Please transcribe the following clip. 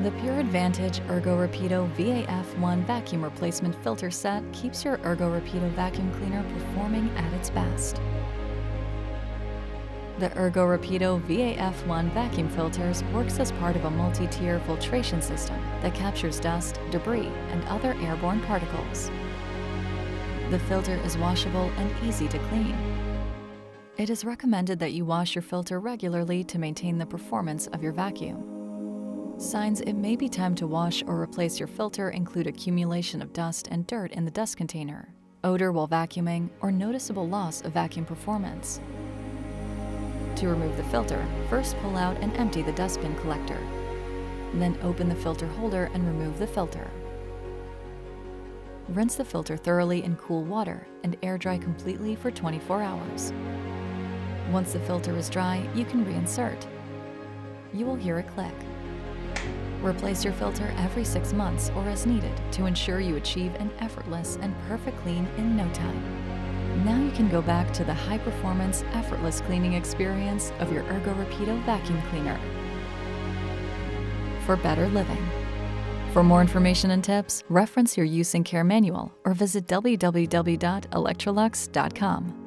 The PureAdvantage Ergorapido VAF1 vacuum replacement filter set keeps your Ergorapido vacuum cleaner performing at its best. The Ergorapido VAF1 vacuum filters works as part of a multi-tier filtration system that captures dust, debris, and other airborne particles. The filter is washable and easy to clean. It is recommended that you wash your filter regularly to maintain the performance of your vacuum. Signs it may be time to wash or replace your filter include accumulation of dust and dirt in the dust container, odor while vacuuming, or noticeable loss of vacuum performance. To remove the filter, first pull out and empty the dustbin collector. Then open the filter holder and remove the filter. Rinse the filter thoroughly in cool water and air dry completely for 24 hours. Once the filter is dry, you can reinsert. You will hear a click. Replace your filter every 6 months or as needed to ensure you achieve an effortless and perfect clean in no time. Now you can go back to the high-performance, effortless cleaning experience of your Ergorapido vacuum cleaner. For better living. For more information and tips, reference your use and care manual or visit www.electrolux.com.